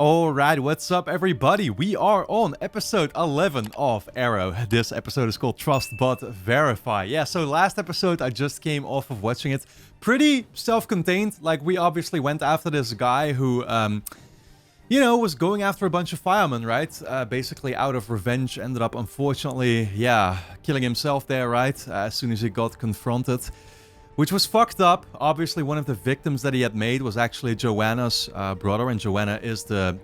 Alright, what's up everybody? We are on episode 11 of Arrow. This episode is called Trust But Verify. Yeah, so last episode I just came off of watching it. Pretty self-contained. Like, we obviously went after this guy who, you know, was going after a bunch of firemen, right? Basically out of revenge, ended up unfortunately, yeah, killing himself there, right? As soon as he got confronted. Which was fucked up. Obviously, one of the victims that he had made was actually Joanna's brother, and Joanna is the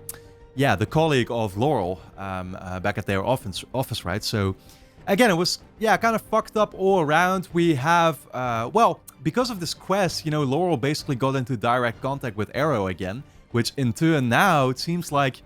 colleague of Laurel back at their office, right? So, again, it was, kind of fucked up all around. We have, well, because of this quest, you know, Laurel basically got into direct contact with Arrow again, which in turn now it seems like,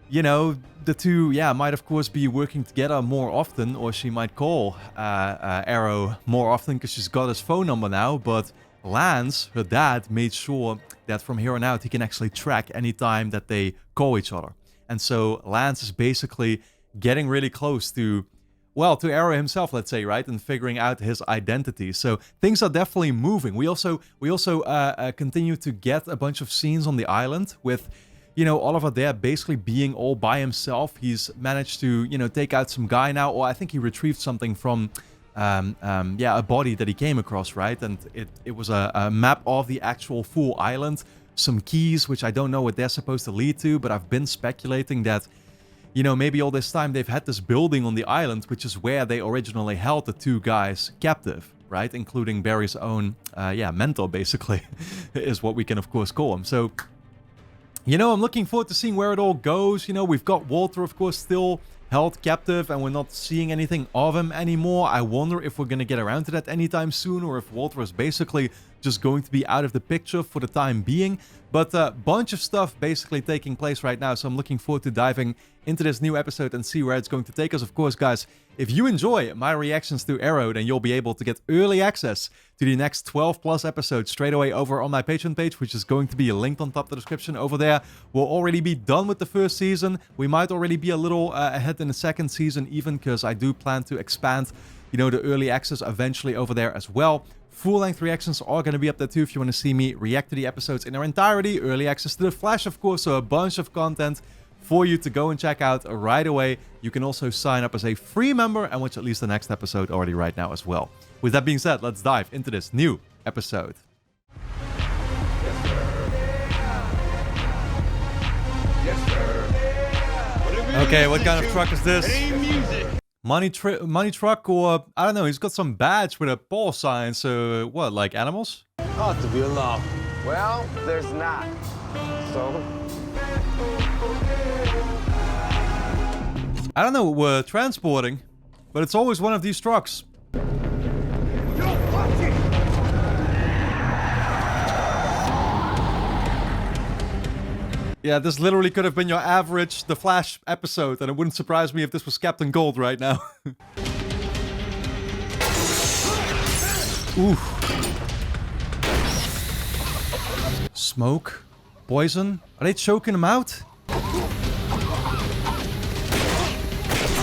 you know, the two, might of course be working together more often, or she might call Arrow more often because she's got his phone number now. But Lance, her dad, made sure that from here on out he can actually track any time that they call each other. And so Lance is basically getting really close to, well, to Arrow himself, let's say, right, and figuring out his identity. So things are definitely moving. We also continue to get a bunch of scenes on the island with, you know, Oliver there basically being all by himself. He's managed to, you know, take out some guy now, or I think he retrieved something from, a body that he came across, right? And it was a map of the actual full island, some keys, which I don't know what they're supposed to lead to, but I've been speculating that, you know, maybe all this time they've had this building on the island, which is where they originally held the two guys captive, right? Including Barry's own, mentor, basically, is what we can, of course, call him. So, you know, I'm looking forward to seeing where it all goes. You know, we've got Walter, of course, still held captive, and we're not seeing anything of him anymore. I wonder if we're going to get around to that anytime soon, or if Walter is basically just going to be out of the picture for the time being. But a bunch of stuff basically taking place right now, so I'm looking forward to diving into this new episode and see where it's going to take us. Of course, guys, if you enjoy my reactions to Arrow, then you'll be able to get early access to the next 12 plus episodes straight away over on my Patreon page, which is going to be linked on top of the description over there. We'll already be done with the first season. We might already be a little ahead in the second season even, because I do plan to expand, you know, the early access eventually over there as well. Full-length reactions are going to be up there too if you want to see me react to the episodes in their entirety. Early access to The Flash, of course, so a bunch of content for you to go and check out right away. You can also sign up as a free member and watch at least the next episode already right now as well. With that being said, let's dive into this new episode. Okay, what kind of truck is this? Money truck, or I don't know, he's got some badge with a paw sign, so what, like animals? Ought to be a law. Well, there's not. So? I don't know what we're transporting, but it's always one of these trucks. Yeah, this literally could have been your average The Flash episode, and it wouldn't surprise me if this was Captain Gold right now. Ooh. Smoke? Poison? Are they choking him out?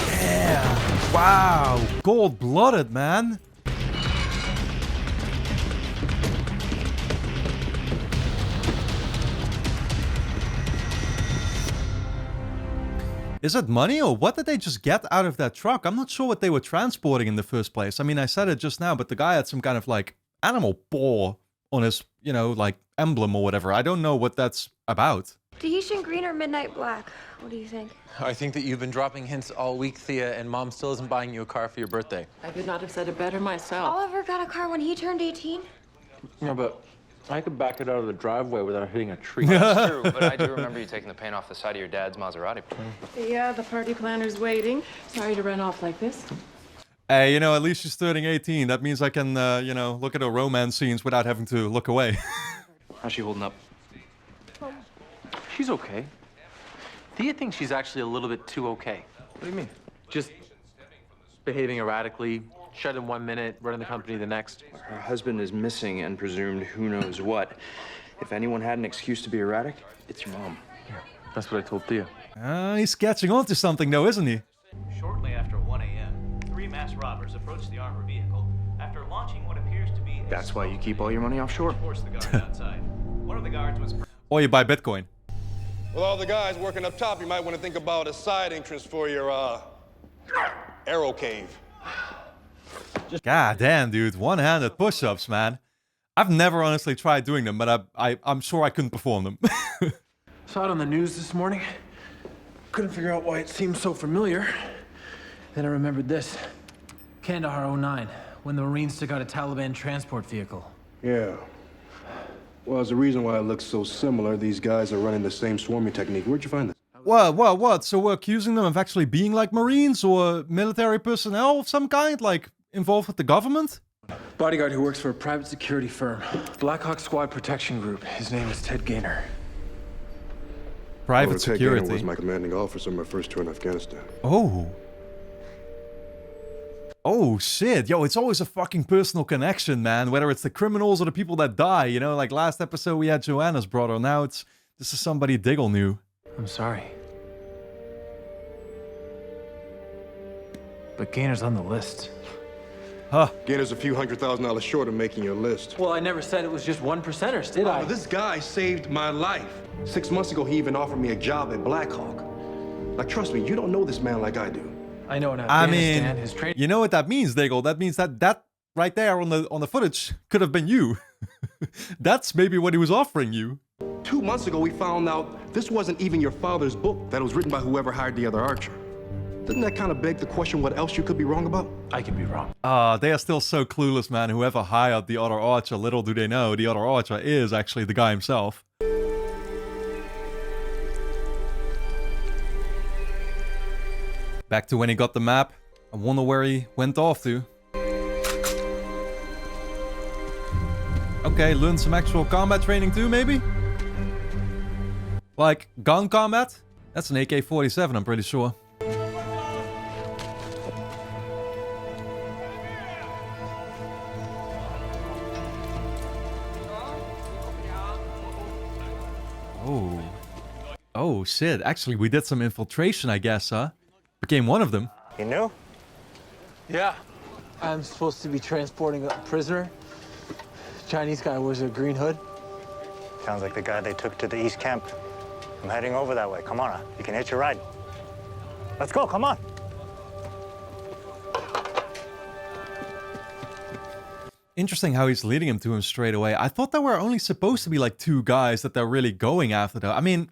Yeah! Wow! Cold-blooded, man! Is it money, or what did they just get out of that truck? I'm not sure what they were transporting in the first place. I mean, I said it just now, but the guy had some kind of, like, animal paw on his, you know, like, emblem or whatever. I don't know what that's about. Tahitian green or midnight black? What do you think? I think that you've been dropping hints all week, Thea, and Mom still isn't buying you a car for your birthday. I could not have said it better myself. Oliver got a car when he turned 18. Yeah, but I could back it out of the driveway without hitting a tree. That's true, but I do remember you taking the paint off the side of your dad's Maserati. Yeah, the party planner's waiting. Sorry to run off like this. Hey, you know, at least she's turning 18. That means I can, you know, look at her romance scenes without having to look away. How's she holding up? She's okay. Thea thinks she's actually a little bit too okay. What do you mean? Just behaving erratically, shut in 1 minute, running the company the next. Her husband is missing and presumed who knows what. If anyone had an excuse to be erratic, it's your mom. Yeah, that's what I told Thea. He's catching on to something though, isn't he? Shortly after 1 a.m., 3 masked robbers approached the armored vehicle after launching what appears to be a That's why you keep all your money offshore. force the guards outside. One of the guards was Or you buy Bitcoin. With all the guys working up top, you might want to think about a side entrance for your, arrow cave. God damn, dude. One-handed push-ups, man. I've never honestly tried doing them, but I'm sure I couldn't perform them. Saw it on the news this morning. Couldn't figure out why it seemed so familiar. Then I remembered this. Kandahar 09, when the Marines took out a Taliban transport vehicle. Yeah. Well, there's a reason why it looks so similar. These guys are running the same swarming technique. Where'd you find this? What? So we're accusing them of actually being like Marines or military personnel of some kind? Like, involved with the government? Bodyguard who works for a private security firm. Black Hawk Squad Protection Group. His name is Ted Gaynor. Private Ted security? Gaynor was my commanding officer on my first tour in Afghanistan. Oh. Oh, shit. Yo, it's always a fucking personal connection, man. Whether it's the criminals or the people that die, you know? Like, last episode we had Joanna's brother. Now this is somebody Diggle knew. I'm sorry. But Gaynor's on the list. Huh. Gaynor's a few $100,000 short of making your list. Well, I never said it was just 1%ers, did I? This guy saved my life. 6 months ago, he even offered me a job at Black Hawk. Now, trust me, you don't know this man like I do. I know in I Afghanistan, mean, his training. you know what that means, Diggle? That means that right there on the footage could have been you. That's maybe what he was offering you. 2 months ago, we found out this wasn't even your father's book, that it was written by whoever hired the other archer. Doesn't that kind of beg the question what else you could be wrong about? I could be wrong. They are still so clueless, man. Whoever hired the other archer, little do they know, the other archer is actually the guy himself. Back to when he got the map. I wonder where he went off to. Okay, learn some actual combat training too, maybe? Like, gun combat? That's an AK-47, I'm pretty sure. Oh. Oh, shit. Actually, we did some infiltration, I guess, huh? Became one of them. You knew? Yeah. I'm supposed to be transporting a prisoner. Chinese guy wears a green hood. Sounds like the guy they took to the East Camp. I'm heading over that way. Come on, you can hitch a ride. Let's go, come on. Interesting how he's leading him to him straight away. I thought there were only supposed to be like 2 guys that they're really going after though. I mean,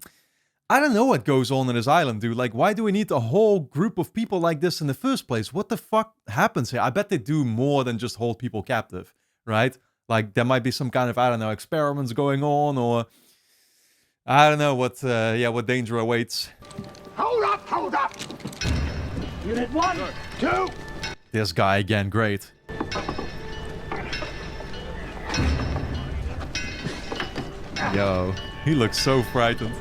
I don't know what goes on in this island, dude. Like, why do we need a whole group of people like this in the first place? What the fuck happens here? I bet they do more than just hold people captive, right? Like, there might be some kind of, I don't know, experiments going on, or I don't know what, what danger awaits. Hold up, hold up! Unit 1, 2! This guy again, great. Yo, he looks so frightened.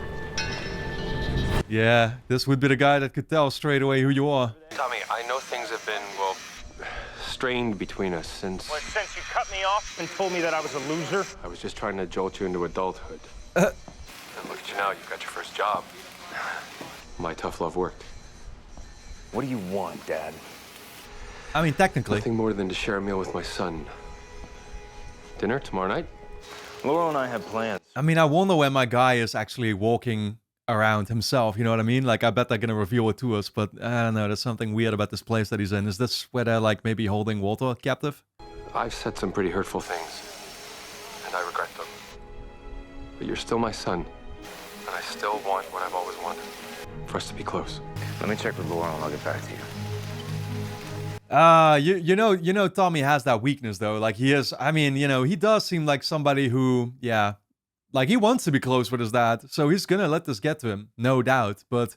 Yeah, this would be the guy that could tell straight away who you are. Tommy, I know things have been, well, strained between us since... Well, since you cut me off and told me that I was a loser? I was just trying to jolt you into adulthood. And look at you now, you've got your first job. My tough love worked. What do you want, Dad? I mean, technically. Nothing more than to share a meal with my son. Dinner tomorrow night? Laurel and I have plans. I mean, I wonder when my guy is actually walking around himself, you know what I mean? Like, I bet they're gonna reveal it to us, but I don't know, there's something weird about this place that he's in. Is this where they're, like, maybe holding Walter captive? I've said some pretty hurtful things, and I regret them. But you're still my son, and I still want what I've always wanted. For us to be close. Let me check with Laurel and I'll get back to you. You know, Tommy has that weakness though. Like, he is, I mean, you know, he does seem like somebody who, yeah, like, he wants to be close with his dad, so he's gonna let this get to him, no doubt. But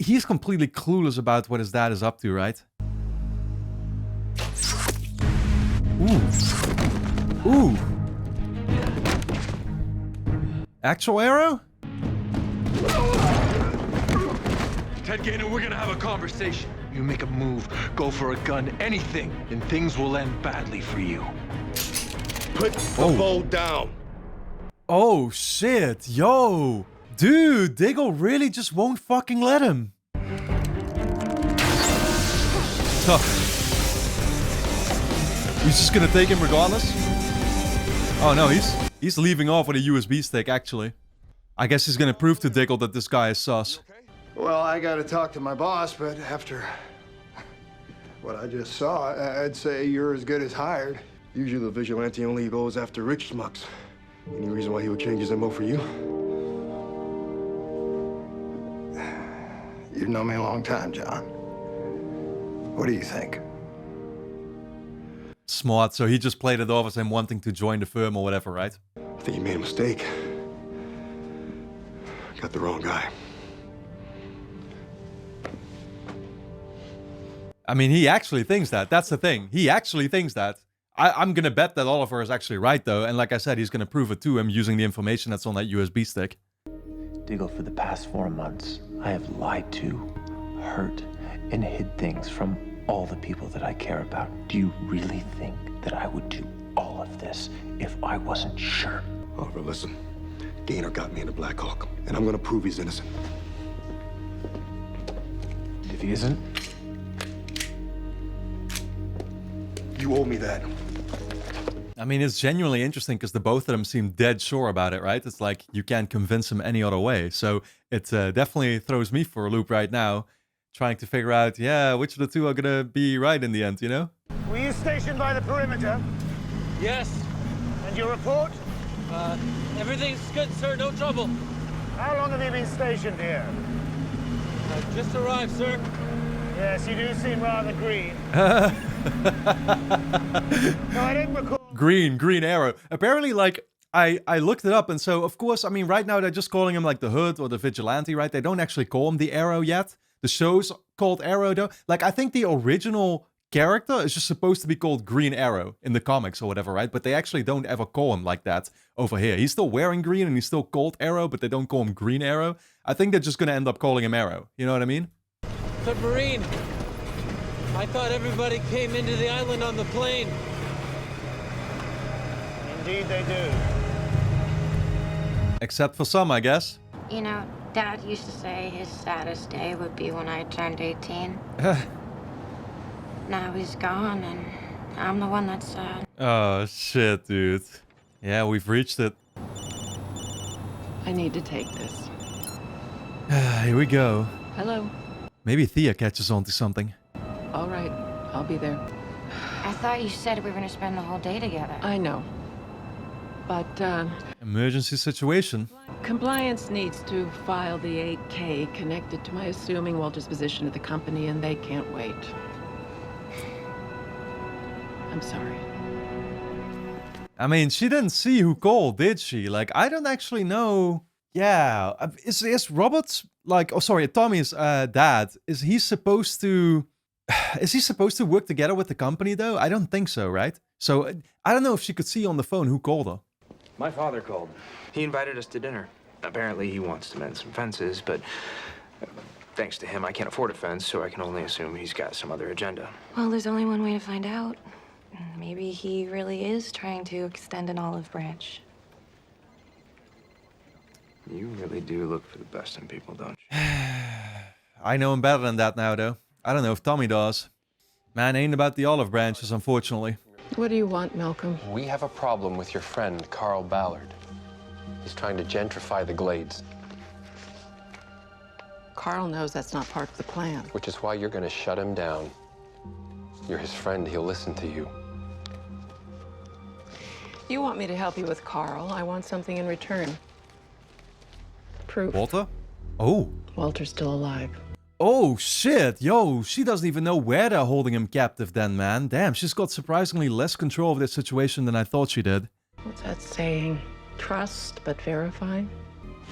he's completely clueless about what his dad is up to, right? Ooh. Ooh. Actual arrow? Ted Gaynor, we're gonna have a conversation. You make a move, go for a gun, anything, and things will end badly for you. Put the bow down. Oh, shit. Yo. Dude, Diggle really just won't fucking let him. Huh. He's just gonna take him regardless? Oh, no, he's leaving off with a USB stick, actually. I guess he's gonna prove to Diggle that this guy is sus. Well, I gotta talk to my boss, but after what I just saw, I'd say you're as good as hired. Usually the vigilante only goes after rich schmucks. Any reason why he would change his MO for you? You've known me a long time, John. What do you think? Smart, so he just played it off as him wanting to join the firm or whatever, right? I think you made a mistake. Got the wrong guy. I mean, he actually thinks that. That's the thing. He actually thinks that. I'm gonna bet that Oliver is actually right, though. And like I said, he's gonna prove it to him using the information that's on that USB stick. Diggle, for the past 4 months, I have lied to, hurt, and hid things from all the people that I care about. Do you really think that I would do all of this if I wasn't sure? Oliver, listen. Gaynor got me into Black Hawk, and I'm gonna prove he's innocent. If he isn't? You owe me that. I mean, it's genuinely interesting because the both of them seem dead sure about it, right? It's like you can't convince him any other way. So it definitely throws me for a loop right now, trying to figure out, yeah, which of the two are gonna be right in the end, you know? Were you stationed by the perimeter? Yes. And your report? Everything's good, sir. No trouble. How long have you been stationed here? Just arrived, sir. Yes, you do seem rather green. No, I didn't recall. Green arrow. Apparently, like, I looked it up, and so, of course, I mean, right now they're just calling him, like, the Hood or the Vigilante, right? They don't actually call him the Arrow yet. The show's called Arrow, though. Like, I think the original character is just supposed to be called Green Arrow in the comics or whatever, right? But they actually don't ever call him like that over here. He's still wearing green, and he's still called Arrow, but they don't call him Green Arrow. I think they're just gonna end up calling him Arrow. You know what I mean? Submarine. I thought everybody came into the island on the plane. Indeed they do. Except for some, I guess. You know, Dad used to say his saddest day would be when I turned 18. Now he's gone, and I'm the one that's sad. Oh, shit, dude. Yeah, we've reached it. I need to take this. Here we go. Hello. Maybe Thea catches on to something. All right, I'll be there. I thought you said we were gonna spend the whole day together. I know. But, Emergency situation. compliance needs to file the 8K connected to my assuming Walter's position at the company, and they can't wait. I'm sorry. I mean, she didn't see who called, did she? Like, I don't actually know. Yeah, is Robert, like, oh, sorry, Tommy's dad, is he supposed to work together with the company, though? I don't think so, right? So, I don't know if she could see on the phone who called her. My father called. He invited us to dinner. Apparently he wants to mend some fences, but thanks to him, I can't afford a fence, so I can only assume he's got some other agenda. Well, there's only one way to find out. Maybe he really is trying to extend an olive branch. You really do look for the best in people, don't you? I know him better than that now, though. I don't know if Tommy does. Man ain't about the olive branches, unfortunately. What do you want, Malcolm? We have a problem with your friend, Carl Ballard. He's trying to gentrify the Glades. Carl knows that's not part of the plan. Which is why you're going to shut him down. You're his friend. He'll listen to you. You want me to help you with Carl. I want something in return. Proof. Walter? Oh. Walter's still alive. Oh, shit. Yo, she doesn't even know where they're holding him captive then, man. Damn, she's got surprisingly less control of this situation than I thought she did. What's that saying? Trust, but verify?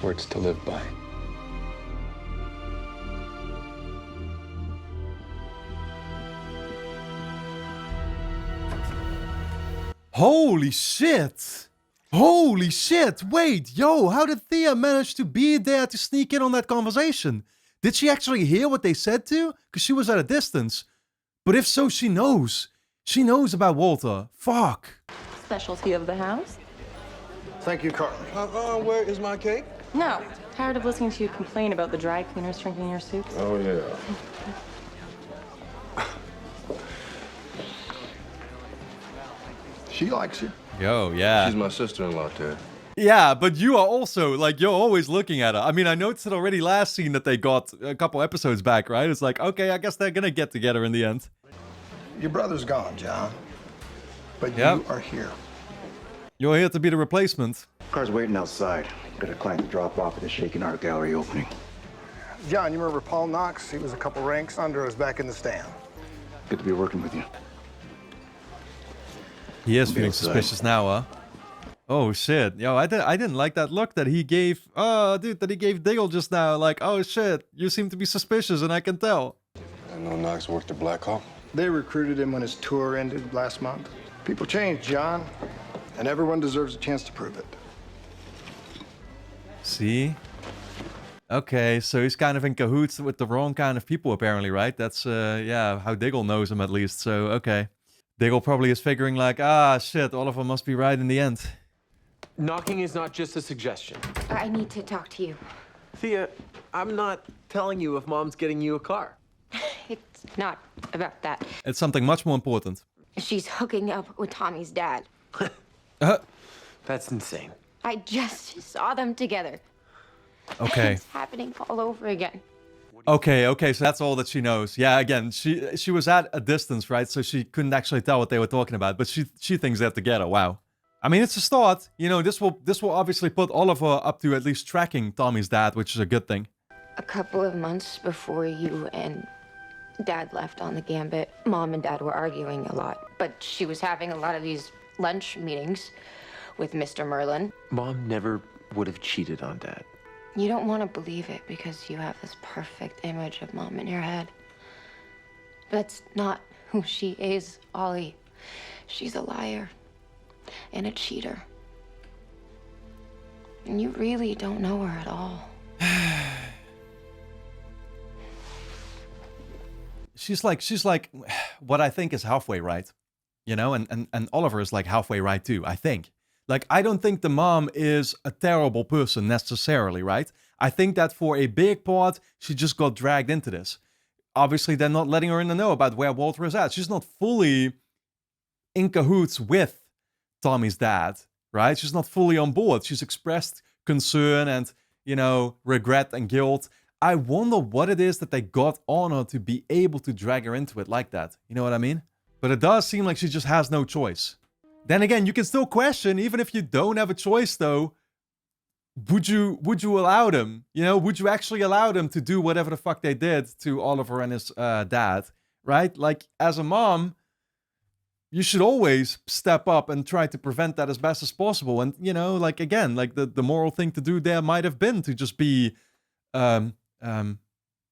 Words to live by. Holy shit! Holy shit! Wait, yo, how did Thea manage to be there to sneak in on that conversation? Did she actually hear what they said to? Because she was at a distance. But if so, she knows. She knows about Walter. Fuck. Specialty of the house? Thank you, Carl. Where is my cake? No. Tired of listening to you complain about the dry cleaners drinking your soups? Oh, yeah. She likes you. Yo, yeah. She's my sister-in-law, Ted. Yeah, but you are also, like, you're always looking at her. I mean, I noticed it already last scene that they got a couple episodes back, right? It's like, okay, I guess they're gonna get together in the end. Your brother's gone, John. But Yep. you are here. You're here to be the replacement. Car's waiting outside. Got a client to drop off at the Shaken Art Gallery opening. John, you remember Paul Knox? He was a couple ranks under us back in the stand. Good to be working with you. He is Be feeling outside. suspicious now, huh? Oh shit. Yo, I didn't like that look that he gave, that he gave Diggle just now. Like, oh shit, you seem to be suspicious and I can tell. I know Knox worked at Black Hawk. They recruited him when his tour ended last month. People change, John, and everyone deserves a chance to prove it. See? Okay, so he's kind of in cahoots with the wrong kind of people apparently, right? That's, yeah, how Diggle knows him at least, so okay. Diggle probably is figuring like, ah, shit, Oliver must be right in the end. Knocking is not just a suggestion. I need to talk to you. Thea, I'm not telling you if Mom's getting you a car. It's not about that. It's something much more important. She's hooking up with Tommy's dad. That's insane. I just saw them together. Okay. It's happening all over again. Okay, so that's all that she knows. Yeah, again, she was at a distance, right? So she couldn't actually tell what they were talking about, but she thinks they're together. Wow. I mean, it's a start. You know, this will obviously put Oliver up to at least tracking Tommy's dad, which is a good thing. A couple of months before you and Dad left on the Gambit, Mom and Dad were arguing a lot, but she was having a lot of these lunch meetings with Mr. Merlin. Mom never would have cheated on Dad. You don't want to believe it because you have this perfect image of Mom in your head. That's not who she is, Ollie. She's a liar and a cheater. And you really don't know her at all. She's like what I think is halfway right. You know, and Oliver is like halfway right too, I think. Like, I don't think the mom is a terrible person necessarily, right? I think that for a big part, she just got dragged into this. Obviously, they're not letting her in the know about where Walter is at. She's not fully in cahoots with Tommy's dad, right? She's not fully on board. She's expressed concern and, you know, regret and guilt. I wonder what it is that they got on her to be able to drag her into it like that. You know what I mean? But it does seem like she just has no choice. Then again, you can still question, even if you don't have a choice though, would you allow them? You know, would you actually allow them to do whatever the fuck they did to Oliver and his dad, right? Like, as a mom, you should always step up and try to prevent that as best as possible. And, you know, like, again, like the moral thing to do there might have been to just be, well,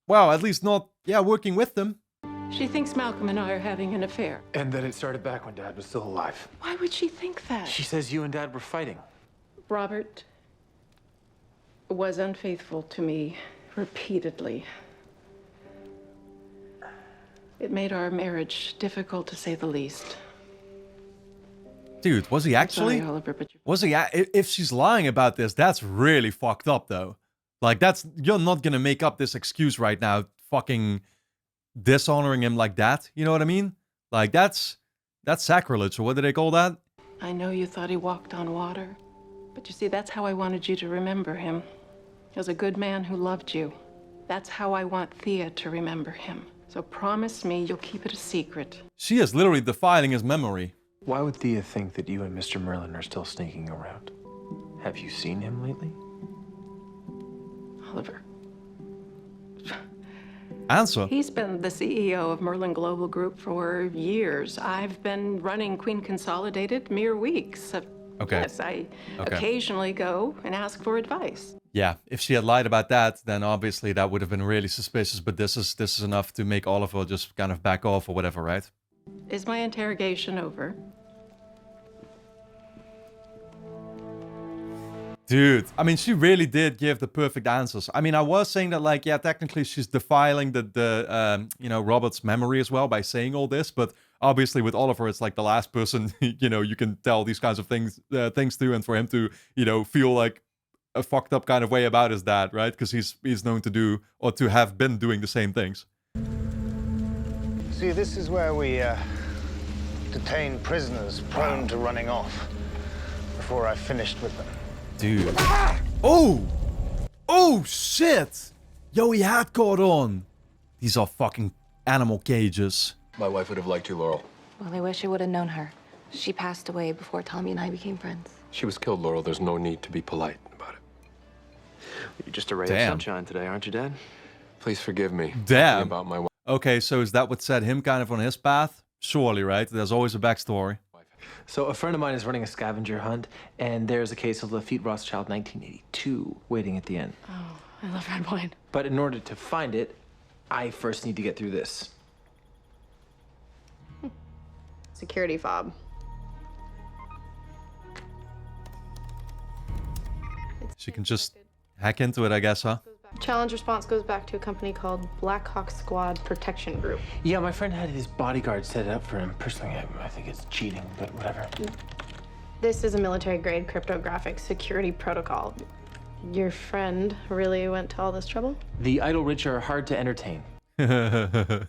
at least not, working with them. She thinks Malcolm and I are having an affair. And that it started back when Dad was still alive. Why would she think that? She says you and Dad were fighting. Robert was unfaithful to me repeatedly. It made our marriage difficult, to say the least. Dude, was he actually? Sorry, Oliver, but Was he? If she's lying about this, that's really fucked up, though. Like, you're not gonna make up this excuse right now, fucking dishonoring him like that. You know what I mean? Like, that's sacrilege, or what do they call that? I know you thought he walked on water, but you see, that's how I wanted you to remember him. As a good man who loved you. That's how I want Thea to remember him. So promise me you'll keep it a secret. She is literally defiling his memory. Why would Thea think that you and Mr. Merlin are still sneaking around? Have you seen him lately? Oliver. Answer. He's been the CEO of Merlin Global Group for years. I've been running Queen Consolidated mere weeks. Okay. Yes, I occasionally go and ask for advice. Yeah, if she had lied about that, then obviously that would have been really suspicious. But this is enough to make Oliver just kind of back off or whatever, right? Is my interrogation over? Dude, I mean, she really did give the perfect answers. I mean, I was saying that, like, yeah, technically she's defiling Robert's memory as well by saying all this, but obviously with Oliver, it's like the last person, you can tell these kinds of things to, and for him to, feel like a fucked up kind of way about his dad, right? Because he's known to do, or to have been doing the same things. See, this is where we detain prisoners prone to running off before I finished with them. Dude. Oh! Oh, shit! Yo, he had caught on. These are fucking animal cages. My wife would have liked you, Laurel. Well, I wish I would have known her. She passed away before Tommy and I became friends. She was killed, Laurel. There's no need to be polite about it. You're just a ray Damn. of sunshine today, aren't you, Dad? Please forgive me. Damn. About my wife. Okay, so is that what set him kind of on his path? Surely, right? There's always a backstory. So a friend of mine is running a scavenger hunt, and there's a case of Lafitte Rothschild 1982 waiting at the end. Oh, I love red wine. But in order to find it, I first need to get through this. Security fob. She can just hack into it, I guess, huh? Challenge response goes back to a company called Black Hawk Squad Protection Group. Yeah, my friend had his bodyguard set it up for him. Personally, I think it's cheating, but whatever. This is a military-grade cryptographic security protocol. Your friend really went to all this trouble? The idle rich are hard to entertain. Yeah,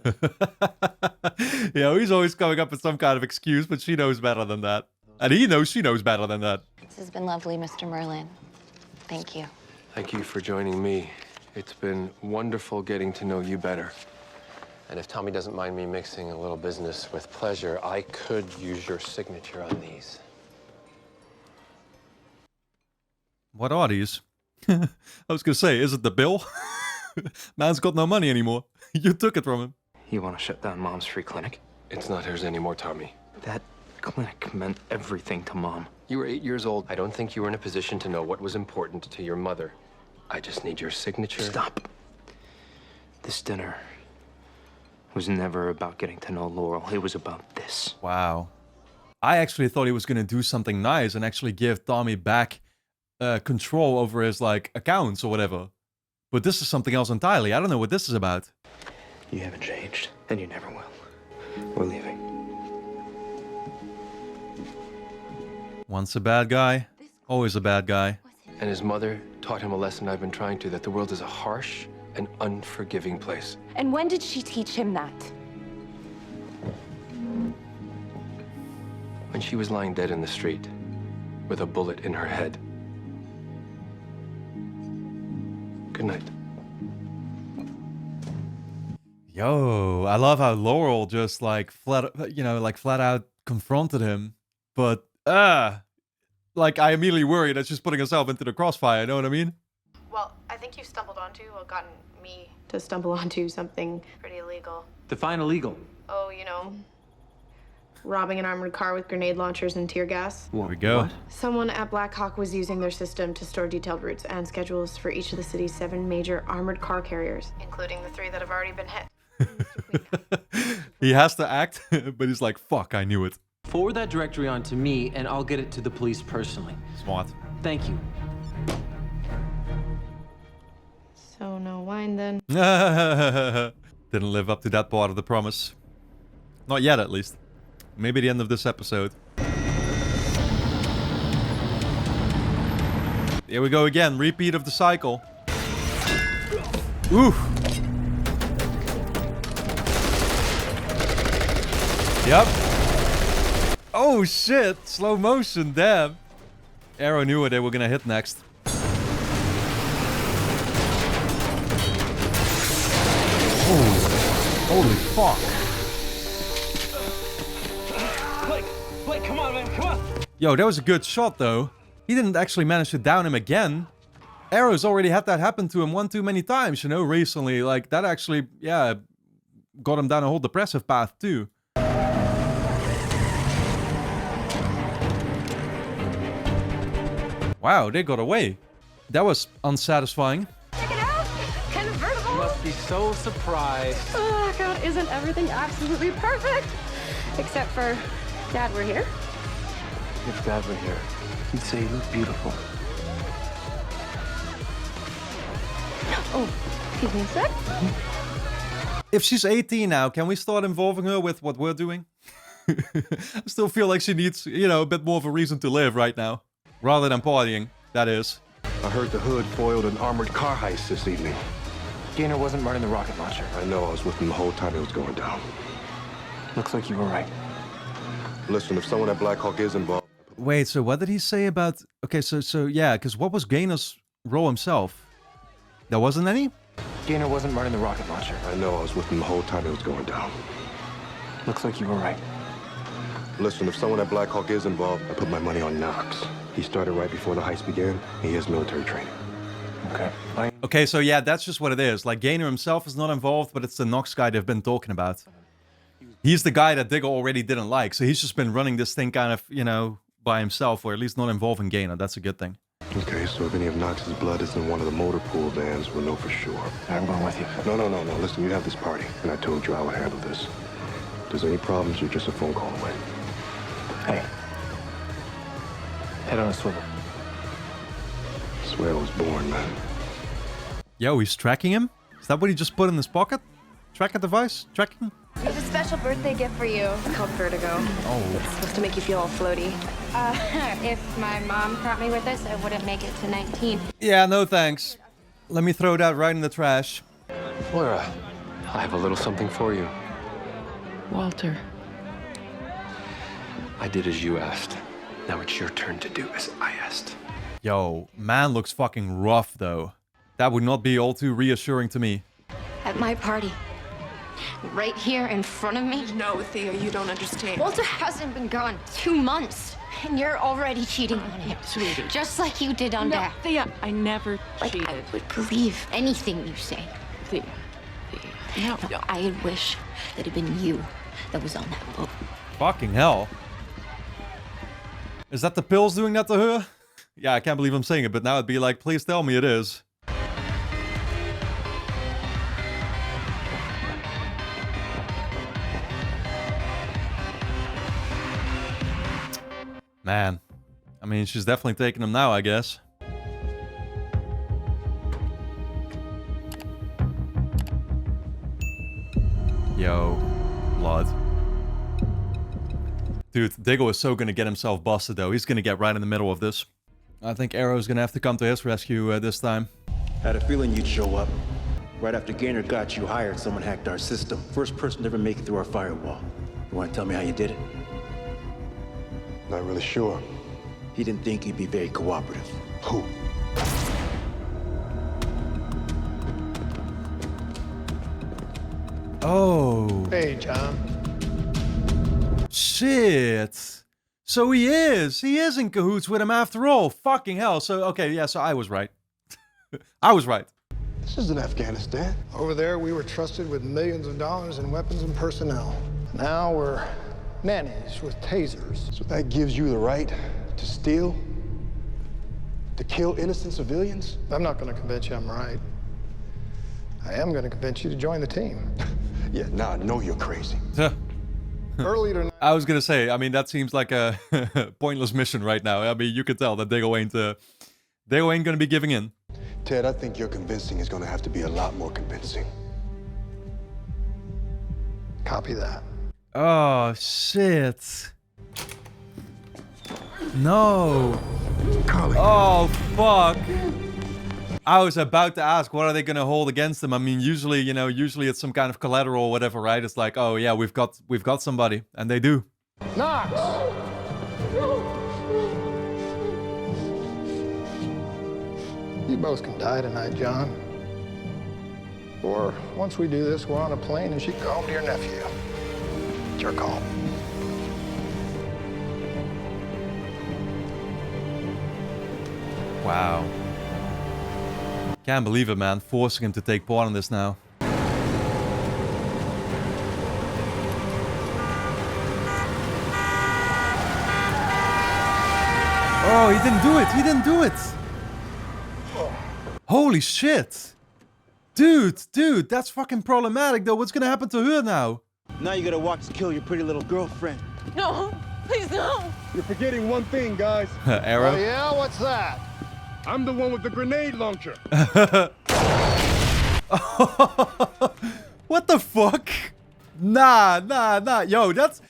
he's always coming up with some kind of excuse, but she knows better than that. And he knows she knows better than that. This has been lovely, Mr. Merlin. Thank you. Thank you for joining me. It's been wonderful getting to know you better. And if Tommy doesn't mind me mixing a little business with pleasure, I could use your signature on these. What are these? I was gonna say, is it the bill? Man's got no money anymore. You took it from him. You want to shut down Mom's free clinic? It's not hers anymore, Tommy. That clinic meant everything to Mom. You were 8 years old. I don't think you were in a position to know what was important to your mother. I just need your signature. Stop. This dinner was never about getting to know Laurel. It was about this. Wow. I actually thought he was gonna do something nice and actually give Tommy back control over his, like, accounts or whatever. But this is something else entirely. I don't know what this is about. You haven't changed, and you never will. We're leaving. Once a bad guy, always a bad guy. And his mother taught him a lesson I've been trying to, that the world is a harsh and unforgiving place. And when did she teach him that? When she was lying dead in the street, with a bullet in her head. Good night. Yo, I love how Laurel just like flat out confronted him. But like I immediately worry that she's putting herself into the crossfire, you know what I mean? Well, I think you stumbled onto, or gotten me to stumble onto something pretty illegal. Define illegal. Oh, you know, robbing an armored car with grenade launchers and tear gas. There we go. What? Someone at Black Hawk was using their system to store detailed routes and schedules for each of the city's 7 major armored car carriers, including the 3 that have already been hit. He has to act, but he's like, fuck, I knew it. Forward that directory on to me, and I'll get it to the police personally. Smart. Thank you. So no wine then. Didn't live up to that part of the promise. Not yet, at least. Maybe the end of this episode. Here we go again. Repeat of the cycle. Oof. Yep. Oh shit. Slow motion. Damn. Arrow knew what they were gonna hit next. Oh. Holy fuck. Blake, come on, man, come on. Yo, that was a good shot, though. He didn't actually manage to down him again. Arrow's already had that happen to him one too many times, you know, recently. Like, that actually, yeah, got him down a whole depressive path, too. Wow, they got away. That was unsatisfying. Check it out! Convertible! You must be so surprised. Oh, God, isn't everything absolutely perfect? Except for Dad, we're here. If Dad were here, he'd say you look beautiful. Oh, excuse me a sec. If she's 18 now, can we start involving her with what we're doing? I still feel like she needs, you know, a bit more of a reason to live right now. Rather than partying, that is. I heard the Hood foiled an armored car heist this evening. Gaynor wasn't running the rocket launcher. I know, I was with him the whole time it was going down. Looks like you were right. Listen, if someone at Black Hawk is involved, Wait, so what did he say about... Okay, so yeah, because what was Gainer's role himself? There wasn't any? Gainer wasn't running the rocket launcher. I know, I was with him the whole time it was going down. Looks like you were right. Listen, if someone at Black Hawk is involved, I put my money on Knox. He started right before the heist began. He has military training. Okay. Okay, so yeah, that's just what it is. Like, Gainer himself is not involved, but it's the Knox guy they've been talking about. He's the guy that Diggle already didn't like, so he's just been running this thing kind of, you know, by himself, or at least not involving Gainer. That's a good thing. Okay, so if any of Knox's blood is in one of the motor pool vans, we'll know for sure. I'm going with you. No. Listen, you have this party, and I told you I would handle this. If there's any problems, you're just a phone call away. Hey. Head on a swivel. Swear I was born, man. Yo, he's tracking him? Is that what he just put in his pocket? Tracker device? Tracking? I have a special birthday gift for you. It's called Vertigo. Oh. It's supposed to make you feel all floaty. If my mom brought me with us, I wouldn't make it to 19. Yeah, no thanks. Let me throw that right in the trash. Laura, I have a little something for you. Walter. I did as you asked. Now it's your turn to do as I asked. Yo, man looks fucking rough, though. That would not be all too reassuring to me. At my party. Right here in front of me. No, Thea, you don't understand. Walter hasn't been gone 2 months. And you're already cheating on him. Sweetie. Just like you did on Dad. Thea, I never cheated. I would believe anything you say. Thea. No. I wish that it had been you that was on that boat. Fucking hell. Is that the pills doing that to her? Yeah, I can't believe I'm saying it, but now it'd be like, please tell me it is. Man. I mean, she's definitely taking him now, I guess. Yo. Blood. Dude, Diggle is so gonna get himself busted, though. He's gonna get right in the middle of this. I think Arrow's gonna have to come to his rescue this time. Had a feeling you'd show up. Right after Gainer got you hired, someone hacked our system. First person to ever make it through our firewall. You want to tell me how you did it? Not really sure. He didn't think you'd be very cooperative. Who? Oh. Hey, John. Shit. So he is in cahoots with him after all. Fucking hell. So, okay, yeah, so I was right. I was right. This isn't Afghanistan. Over there, we were trusted with millions of dollars in weapons and personnel. Now we're nannies with tasers. So that gives you the right to steal? To kill innocent civilians? I'm not going to convince you I'm right. I am going to convince you to join the team. Yeah, now I know you're crazy. Early tonight. I was gonna say, I mean, that seems like a pointless mission right now. I mean, you could tell that Diggle ain't gonna be giving in. Ted, I think your convincing is gonna have to be a lot more convincing. Copy that. Oh, shit. No. Carly. Oh, fuck. I was about to ask, what are they gonna hold against them? I mean, usually, you know, it's some kind of collateral or whatever, right? It's like, oh yeah, we've got somebody, and they do. Knox! You both can die tonight, John. Or once we do this, we're on a plane and she can go home to your nephew. It's your call. Wow. Can't believe it, man. Forcing him to take part in this now. Oh, he didn't do it. He didn't do it. Holy shit. Dude, that's fucking problematic, though. What's gonna happen to her now? Now you gotta watch to kill your pretty little girlfriend. No, please no. You're forgetting one thing, guys. Arrow? Oh, yeah? What's that? I'm the one with the grenade launcher. What the fuck? Nah. Yo, that's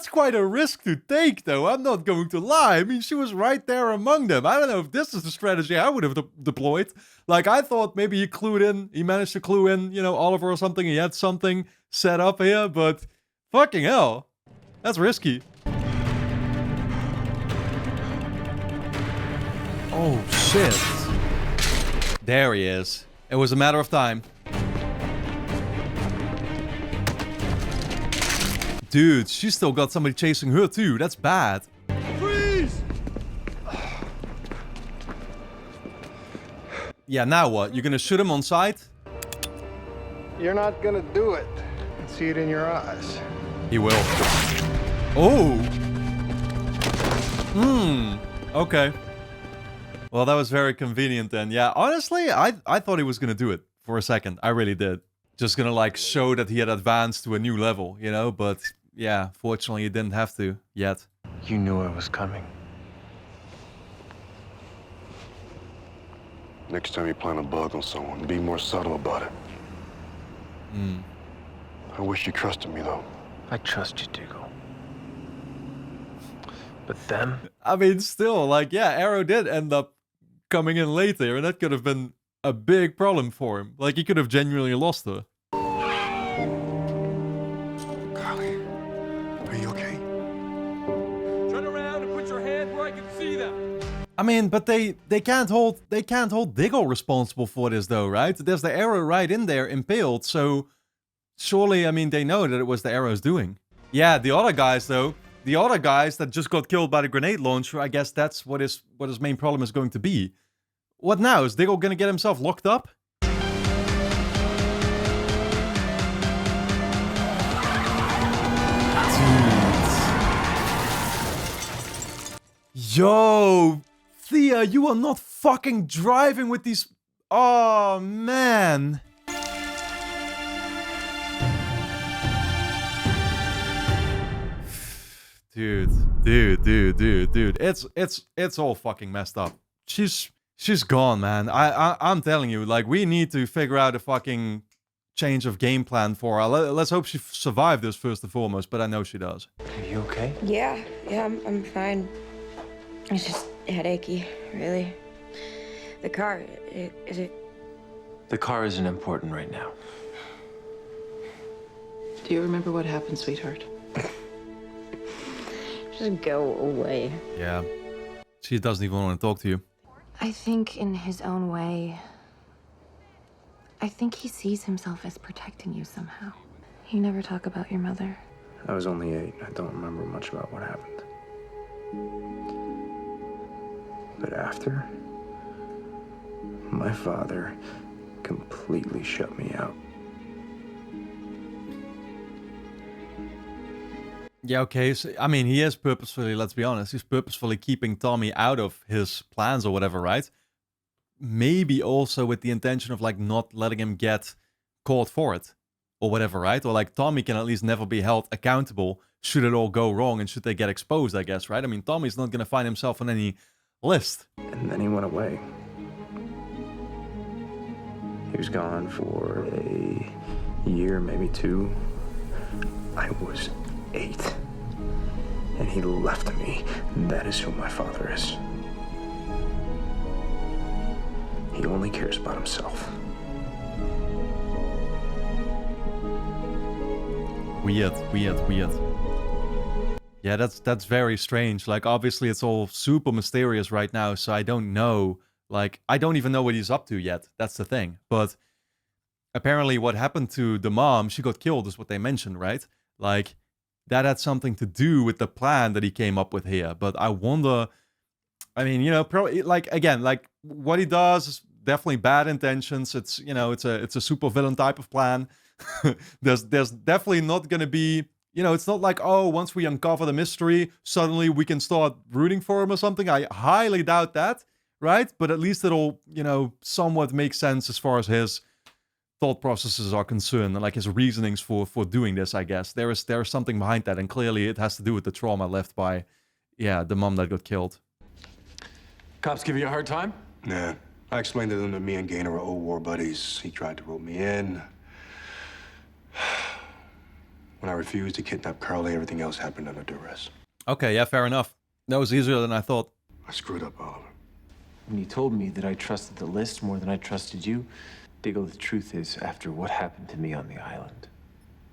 quite a risk to take, though. I'm not going to lie. I mean, she was right there among them. I don't know if this is the strategy I would have deployed. Like, I thought maybe he managed to clue in, you know, Oliver or something. He had something set up here, but fucking hell. That's risky. Oh, shit. There he is. It was a matter of time. Dude, she's still got somebody chasing her too. That's bad. Freeze! Yeah, now what? You're gonna shoot him on sight? You're not gonna do it. I can see it in your eyes. He will. Oh! Okay. Well, that was very convenient then. Yeah, honestly, I thought he was gonna do it for a second. I really did. Just gonna, like, show that he had advanced to a new level, you know? But, yeah, fortunately, he didn't have to yet. You knew I was coming. Next time you plant a bug on someone, be more subtle about it. I wish you trusted me, though. I trust you, Diggle. But them? I mean, still, like, yeah, Arrow did end up coming in later, and that could have been a big problem for him. Like, he could have genuinely lost her. Carly, are you okay? Turn around and put your hand where I can see them. I mean, but they can't hold Diggle responsible for this though, right? There's the arrow right in there impaled, so surely, I mean, they know that it was the arrow's doing. Yeah, the other guys though, the other guys that just got killed by the grenade launcher, I guess that's what his main problem is going to be. What now? Is Diggle gonna get himself locked up? Yo, Thea, you are not fucking driving with these... Oh, man. Dude. It's all fucking messed up. She's gone, man. I'm telling you, like, we need to figure out a fucking change of game plan for her. Let's hope she survived this first and foremost, but I know she does. Are you okay? Yeah, I'm fine. It's just headachy, really. The car, is it? The car isn't important right now. Do you remember what happened, sweetheart? Just go away. Yeah. She doesn't even want to talk to you. I think in his own way, I think he sees himself as protecting you somehow. You never talk about your mother. I was only 8. I don't remember much about what happened. But after, my father completely shut me out. Yeah, okay. So, I mean, he is purposefully, let's be honest, he's purposefully keeping Tommy out of his plans or whatever, right? Maybe also with the intention of, like, not letting him get caught for it or whatever, right? Or, like, Tommy can at least never be held accountable should it all go wrong and should they get exposed, I guess, right? I mean, Tommy's not going to find himself on any list. And then he went away. He was gone for a year, maybe 2. I was 8. And he left me. That is who my father is. He only cares about himself. Weird. Yeah, that's very strange. Like, obviously it's all super mysterious right now, so I don't know. Like, I don't even know what he's up to yet. That's the thing. But apparently what happened to the mom, she got killed is what they mentioned, right? Like, that had something to do with the plan that he came up with here. But I wonder, I mean, you know, probably, like, again, like, what he does is definitely bad intentions. It's, you know, it's a super villain type of plan. There's definitely not going to be, you know, it's not like, oh, once we uncover the mystery, suddenly we can start rooting for him or something. I highly doubt that, right? But at least it'll, you know, somewhat make sense as far as his thought processes are concerned and like his reasonings for doing this, I guess. There is something behind that, and clearly it has to do with the trauma left by, yeah, the mom that got killed. Cops giving you a hard time? Nah. I explained to them that me and Gaynor are old war buddies. He tried to rope me in. When I refused to kidnap Carly, everything else happened under duress. Okay, yeah, fair enough. That was easier than I thought. I screwed up, Oliver. When you told me that I trusted the list more than I trusted you, Diggle, the truth is, after what happened to me on the island,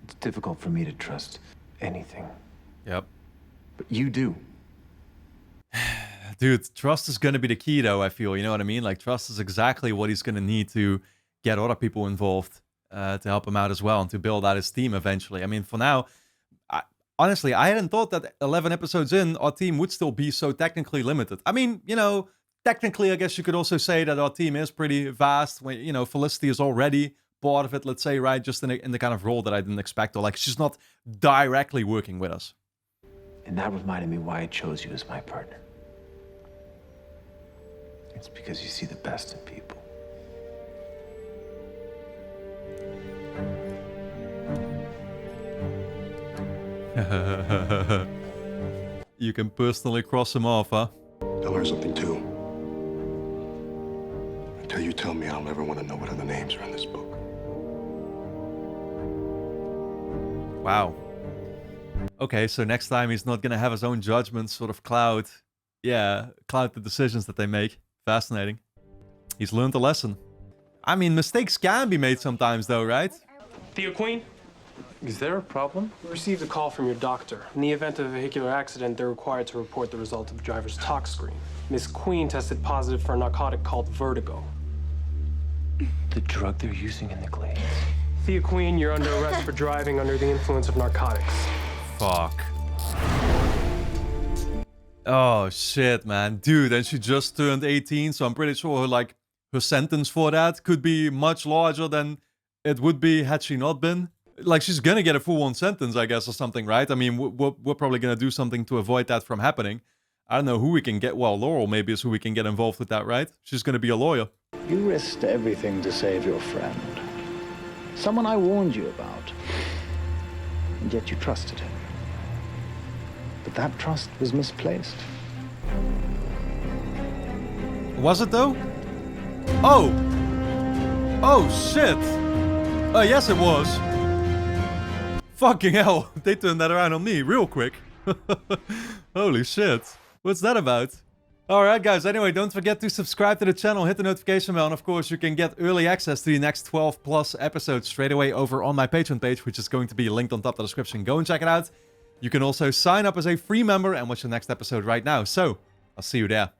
it's difficult for me to trust anything. Yep. But you do. Dude, trust is going to be the key, though, I feel. You know what I mean? Like, trust is exactly what he's going to need to get other people involved to help him out as well and to build out his team eventually. I mean, for now, honestly, I hadn't thought that 11 episodes in, our team would still be so technically limited. I mean, you know, technically, I guess you could also say that our team is pretty vast. When, you know, Felicity is already part of it, let's say, right? Just in the kind of role that I didn't expect. Or like, she's not directly working with us. And that reminded me why I chose you as my partner. It's because you see the best in people. You can personally cross him off, huh? I learned something too. Until you tell me, I'll never want to know what other names are in this book. Wow. Okay, so next time he's not gonna have his own judgments sort of cloud the decisions that they make. Fascinating. He's learned a lesson. I mean, mistakes can be made sometimes though, right? Thea Queen? Is there a problem? We received a call from your doctor. In the event of a vehicular accident, they're required to report the result of the driver's tox screen. Miss Queen tested positive for a narcotic called vertigo. The drug they're using in the Glades. Thea Queen, you're under arrest for driving under the influence of narcotics. Fuck. Oh, shit, man. Dude, and she just turned 18, so I'm pretty sure, like, her sentence for that could be much larger than it would be had she not been. Like, she's gonna get a full-on sentence, I guess, or something, right? I mean, we're probably gonna do something to avoid that from happening. I don't know who we can get. Well, Laurel maybe is who we can get involved with that, right? She's gonna be a lawyer. You risked everything to save your friend. Someone I warned you about. And yet you trusted him. But that trust was misplaced. Was it, though? Oh! Oh, shit! Yes, it was. Fucking hell, they turned that around on me real quick. Holy shit. What's that about? Alright guys, anyway, don't forget to subscribe to the channel, hit the notification bell, and of course you can get early access to the next 12 plus episodes straight away over on my Patreon page, which is going to be linked on top of the description. Go and check it out. You can also sign up as a free member and watch the next episode right now. So, I'll see you there.